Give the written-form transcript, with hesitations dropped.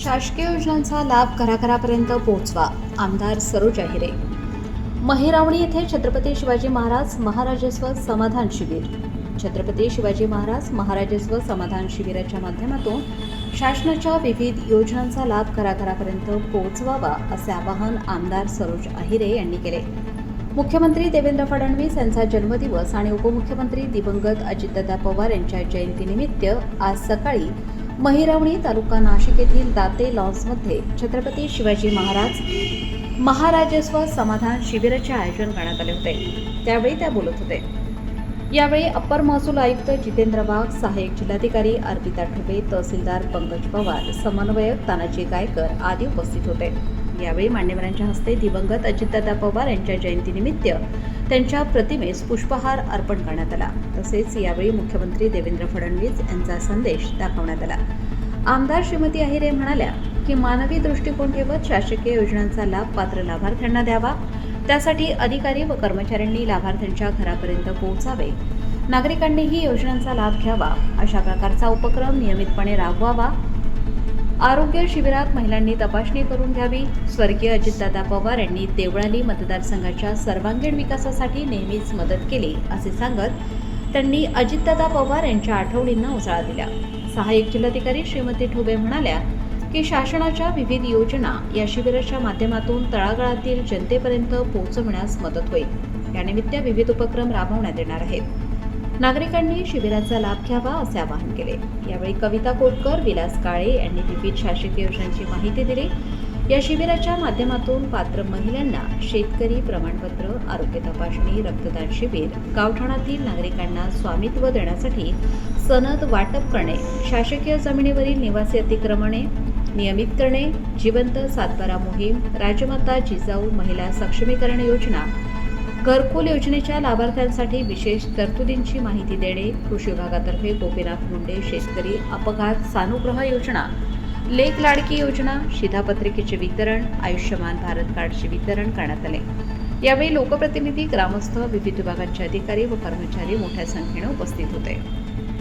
शासकीय योजनांचा लाभ घराघरापर्यंत पोहोचवा, आमदार सरोज अहिरे. महिरावणी येथे छत्रपती शिवाजी महाराज महाराजस्व समाधान शिबिर. छत्रपती शिवाजी महाराज महाराजस्व समाधान शिबिराच्या माध्यमातून शासनाच्या विविध योजनांचा लाभ घराघरापर्यंत पोहोचवावा असे आवाहन आमदार सरोज अहिरे यांनी केले. मुख्यमंत्री देवेंद्र फडणवीस यांचा जन्मदिवस आणि उपमुख्यमंत्री दिवंगत अजितदादा पवार यांच्या जयंतीनिमित्त आज सकाळी महिरावणी तालुका नाशिक येथील दाते लॉन्समध्ये छत्रपती शिवाजी महाराज महाराजस्व समाधान शिबिराचे आयोजन करण्यात आले होते. त्यावेळी त्या बोलत होते. यावेळी अप्पर महसूल आयुक्त जितेंद्र वाघ, सहाय्यक जिल्हाधिकारी अर्पिता ठुबे, तहसीलदार पंकज पवार, समन्वयक तानाजी गायकर आदी उपस्थित होते. यावेळी मान्यवरांच्या हस्ते दिवंगत अजितदादा पवार यांच्या जयंतीनिमित्त त्यांच्या प्रतिमेस पुष्पहार अर्पण करण्यात आला. तसेच यावेळी मुख्यमंत्री देवेंद्र फडणवीस यांचा संदेश दाखवण्यात आला. आमदार श्रीमती अहिरे म्हणाल्या की मानवी दृष्टिकोन ठेवत शासकीय योजनांचा लाभ पात्र लाभार्थ्यांना द्यावा. त्यासाठी अधिकारी व कर्मचाऱ्यांनी लाभार्थ्यांच्या घरापर्यंत पोहोचावे. नागरिकांनीही योजनांचा लाभ घ्यावा. अशा प्रकारचा उपक्रम नियमितपणे राबवावा. आरोग्य शिबिरात महिलांनी तपासणी करून घ्यावी. स्वर्गीय अजितदादा पवार यांनी देवळाली मतदारसंघाच्या सर्वांगीण विकासासाठी नेहमीच मदत केली असे सांगत त्यांनी अजितदादा पवार यांच्या आठवणींना उजाळा दिला. सहाय्यक जिल्हाधिकारी श्रीमती ठुबे म्हणाल्या की शासनाच्या विविध योजना या शिबिराच्या माध्यमातून तळागाळातील जनतेपर्यंत पोहोचवण्यास मदत होईल. यानिमित्त विविध उपक्रम राबवण्यात येणार आहेत. नागरिकांनी शिबिराचा लाभ घ्यावा असे आवाहन केले. यावेळी कविता कोटकर, विलास काळे यांनी विविध शासकीय योजनांची माहिती दिली. या शिबिराच्या माध्यमातून पात्र महिलांना शेतकरी प्रमाणपत्र, आरोग्य तपासणी, रक्तदान शिबिर, गावठाणातील नागरिकांना स्वामित्व देण्यासाठी सनद वाटप करणे, शासकीय जमिनीवरील निवासी अतिक्रमणे नियमित करणे, जिवंत सातबारा मोहीम, राजमाता जिजाऊ महिला सक्षमीकरण योजना, घरकुल योजनेच्या लाभार्थ्यांसाठी विशेष तरतुदींची माहिती देणे, कृषी विभागातर्फे गोपीनाथ मुंडे शेतकरी अपघात सानुग्रह योजना, लेक लाडकी योजना, शिधापत्रिकेचे वितरण, आयुष्यमान भारत कार्डचे वितरण करण्यात आले. यावेळी लोकप्रतिनिधी, ग्रामस्थ, विविध विभागांचे अधिकारी व कर्मचारी मोठ्या संख्येने उपस्थित होते.